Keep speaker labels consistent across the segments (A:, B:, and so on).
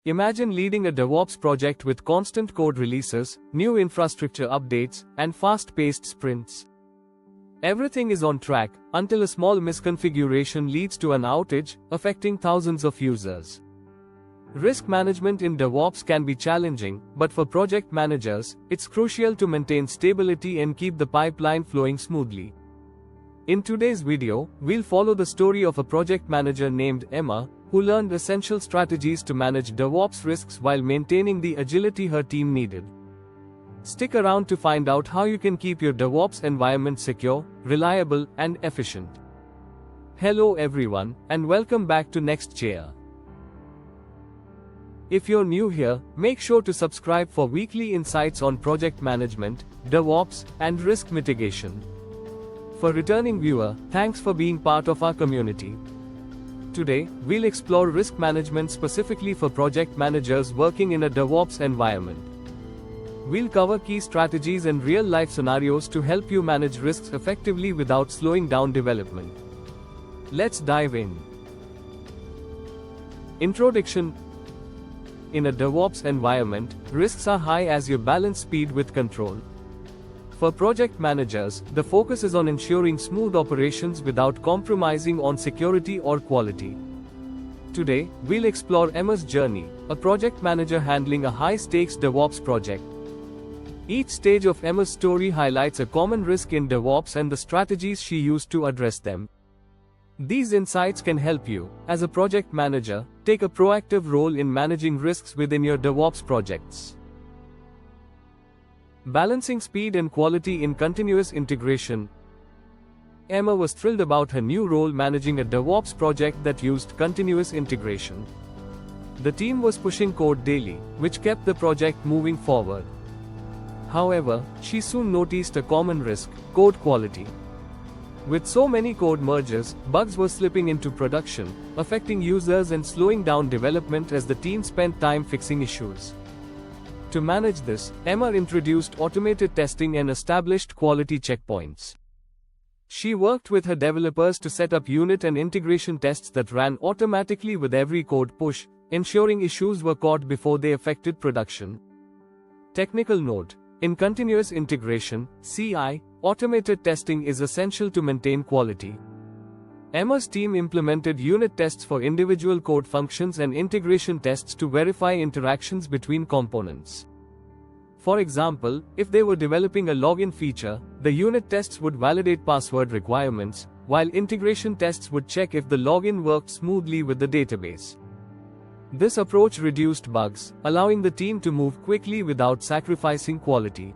A: Imagine leading a DevOps project with constant code releases, new infrastructure updates, and fast-paced sprints. Everything is on track, until a small misconfiguration leads to an outage, affecting thousands of users. Risk management in DevOps can be challenging, but for project managers, it's crucial to maintain stability and keep the pipeline flowing smoothly. In today's video, we'll follow the story of a project manager named Emma, who learned essential strategies to manage DevOps risks while maintaining the agility her team needed. Stick around to find out how you can keep your DevOps environment secure, reliable, and efficient. Hello everyone, and welcome back to Next Chair. If you're new here, make sure to subscribe for weekly insights on project management, DevOps, and risk mitigation. For returning viewer, thanks for being part of our community. Today, we'll explore risk management specifically for project managers working in a DevOps environment. We'll cover key strategies and real-life scenarios to help you manage risks effectively without slowing down development. Let's dive in. Introduction. In a DevOps environment, risks are high as you balance speed with control. For project managers, the focus is on ensuring smooth operations without compromising on security or quality. Today, we'll explore Emma's journey, a project manager handling a high-stakes DevOps project. Each stage of Emma's story highlights a common risk in DevOps and the strategies she used to address them. These insights can help you, as a project manager, take a proactive role in managing risks within your DevOps projects. Balancing speed and quality in continuous integration. Emma was thrilled about her new role managing a DevOps project that used continuous integration. The team was pushing code daily, which kept the project moving forward. However, she soon noticed a common risk: code quality. With so many code merges, bugs were slipping into production, affecting users and slowing down development as the team spent time fixing issues. To manage this, Emma introduced automated testing and established quality checkpoints. She worked with her developers to set up unit and integration tests that ran automatically with every code push, ensuring issues were caught before they affected production. Technical note: in continuous integration, CI, automated testing is essential to maintain quality. Emma's team implemented unit tests for individual code functions and integration tests to verify interactions between components. For example, if they were developing a login feature, the unit tests would validate password requirements, while integration tests would check if the login worked smoothly with the database. This approach reduced bugs, allowing the team to move quickly without sacrificing quality.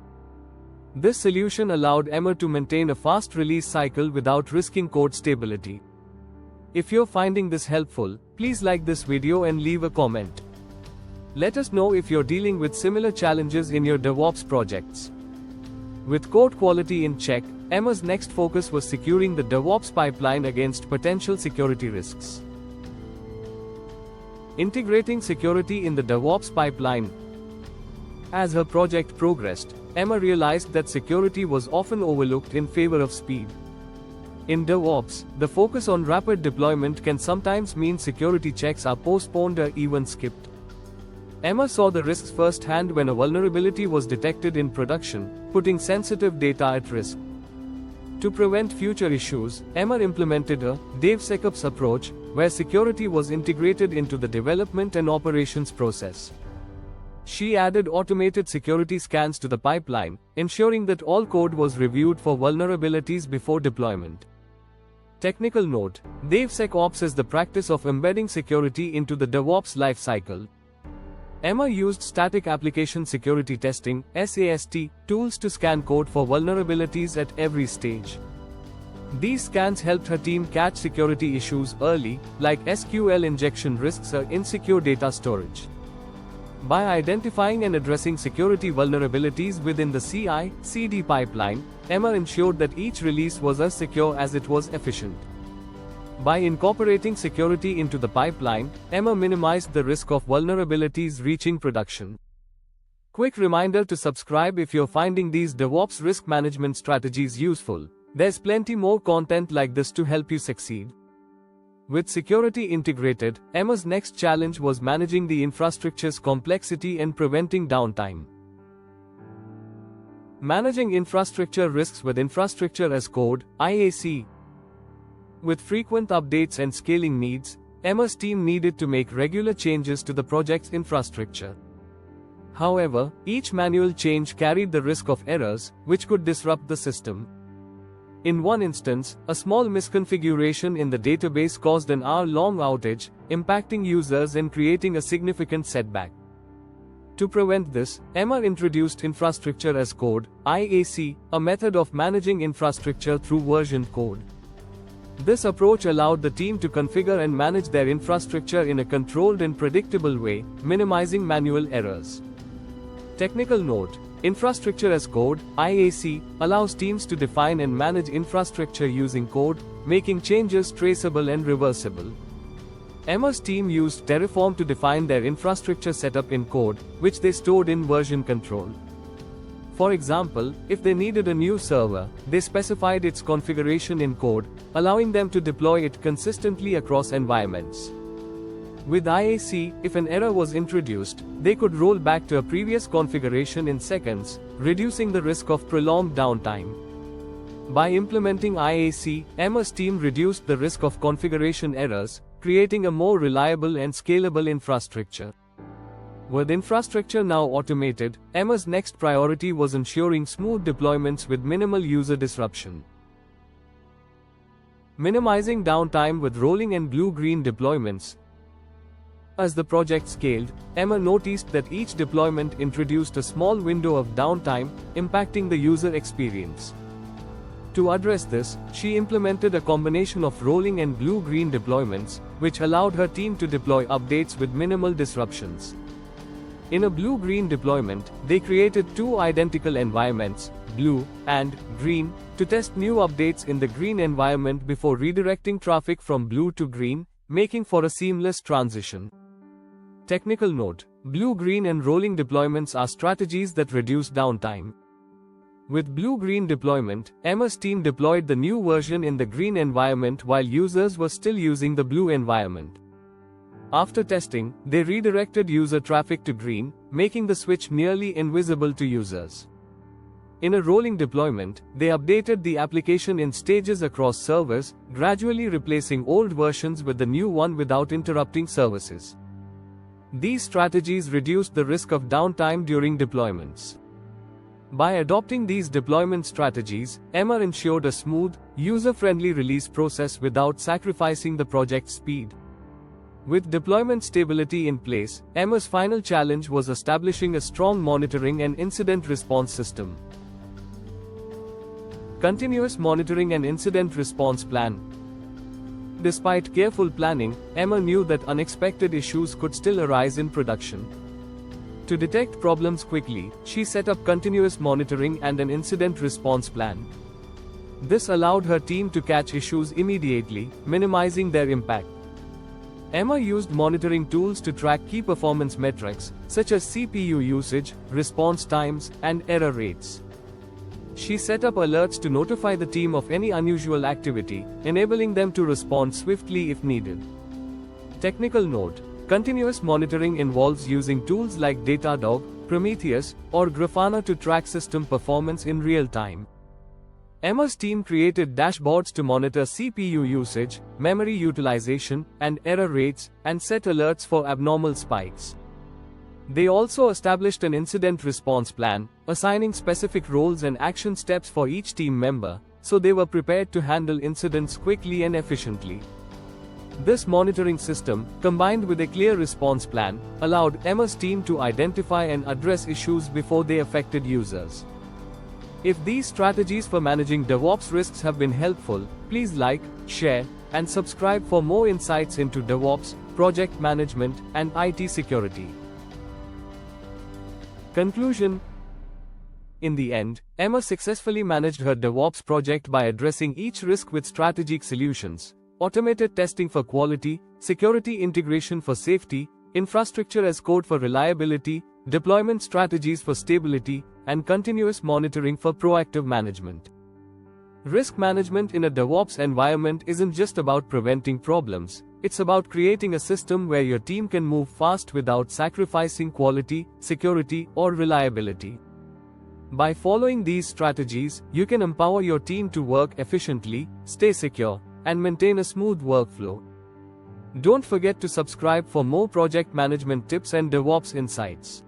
A: This solution allowed Emma to maintain a fast release cycle without risking code stability. If you're finding this helpful, please like this video and leave a comment. Let us know if you're dealing with similar challenges in your DevOps projects. With code quality in check, Emma's next focus was securing the DevOps pipeline against potential security risks. Integrating security in the DevOps pipeline. As her project progressed, Emma realized that security was often overlooked in favor of speed. In DevOps, the focus on rapid deployment can sometimes mean security checks are postponed or even skipped. Emma saw the risks firsthand when a vulnerability was detected in production, putting sensitive data at risk. To prevent future issues, Emma implemented a DevSecOps approach, where security was integrated into the development and operations process. She added automated security scans to the pipeline, ensuring that all code was reviewed for vulnerabilities before deployment. Technical note: DevSecOps is the practice of embedding security into the DevOps lifecycle. Emma used static application security testing (SAST) tools to scan code for vulnerabilities at every stage. These scans helped her team catch security issues early, like SQL injection risks or insecure data storage. By identifying and addressing security vulnerabilities within the CI/CD pipeline, Emma ensured that each release was as secure as it was efficient. By incorporating security into the pipeline, Emma minimized the risk of vulnerabilities reaching production. Quick reminder to subscribe if you're finding these DevOps risk management strategies useful. There's plenty more content like this to help you succeed. With security integrated, Emma's next challenge was managing the infrastructure's complexity and preventing downtime. Managing infrastructure risks with infrastructure as code, IAC. With frequent updates and scaling needs, Emma's team needed to make regular changes to the project's infrastructure. However, each manual change carried the risk of errors, which could disrupt the system. In one instance, a small misconfiguration in the database caused an hour-long outage, impacting users and creating a significant setback. To prevent this, Emma introduced Infrastructure as Code, IAC, a method of managing infrastructure through versioned code. This approach allowed the team to configure and manage their infrastructure in a controlled and predictable way, minimizing manual errors. Technical note: Infrastructure as Code, IAC, allows teams to define and manage infrastructure using code, making changes traceable and reversible. Emma's team used Terraform to define their infrastructure setup in code, which they stored in version control. For example, if they needed a new server, they specified its configuration in code, allowing them to deploy it consistently across environments. With IAC, if an error was introduced, they could roll back to a previous configuration in seconds, reducing the risk of prolonged downtime. By implementing IAC, Emma's team reduced the risk of configuration errors, creating a more reliable and scalable infrastructure. With infrastructure now automated, Emma's next priority was ensuring smooth deployments with minimal user disruption. Minimizing downtime with rolling and blue-green deployments. As the project scaled, Emma noticed that each deployment introduced a small window of downtime, impacting the user experience. To address this, she implemented a combination of rolling and blue-green deployments, which allowed her team to deploy updates with minimal disruptions. In a blue-green deployment, they created two identical environments, blue and green, to test new updates in the green environment before redirecting traffic from blue to green, making for a seamless transition. Technical note: blue-green and rolling deployments are strategies that reduce downtime. With blue-green deployment, Emma's team deployed the new version in the green environment while users were still using the blue environment. After testing, they redirected user traffic to green, making the switch nearly invisible to users. In a rolling deployment, they updated the application in stages across servers, gradually replacing old versions with the new one without interrupting services. These strategies reduced the risk of downtime during deployments. By adopting these deployment strategies, Emma ensured a smooth, user-friendly release process without sacrificing the project's speed. With deployment stability in place, Emma's final challenge was establishing a strong monitoring and incident response system. Continuous monitoring and incident response plan. Despite careful planning, Emma knew that unexpected issues could still arise in production. To detect problems quickly, she set up continuous monitoring and an incident response plan. This allowed her team to catch issues immediately, minimizing their impact. Emma used monitoring tools to track key performance metrics, such as CPU usage, response times, and error rates. She set up alerts to notify the team of any unusual activity, enabling them to respond swiftly if needed. Technical note: continuous monitoring involves using tools like Datadog, Prometheus, or Grafana to track system performance in real time. Emma's team created dashboards to monitor CPU usage, memory utilization, and error rates, and set alerts for abnormal spikes. They also established an incident response plan, assigning specific roles and action steps for each team member, so they were prepared to handle incidents quickly and efficiently. This monitoring system, combined with a clear response plan, allowed Emma's team to identify and address issues before they affected users. If these strategies for managing DevOps risks have been helpful, please like, share, and subscribe for more insights into DevOps, project management, and IT security. Conclusion: in the end, Emma successfully managed her DevOps project by addressing each risk with strategic solutions: automated testing for quality, security integration for safety, infrastructure as code for reliability, deployment strategies for stability, and continuous monitoring for proactive management. Risk management in a DevOps environment isn't just about preventing problems, it's about creating a system where your team can move fast without sacrificing quality, security, or reliability. By following these strategies, you can empower your team to work efficiently, stay secure, and maintain a smooth workflow. Don't forget to subscribe for more project management tips and DevOps insights.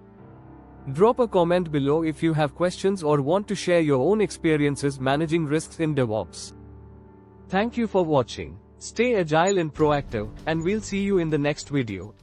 A: Drop a comment below if you have questions or want to share your own experiences managing risks in DevOps. Thank you for watching. Stay agile and proactive, and we'll see you in the next video.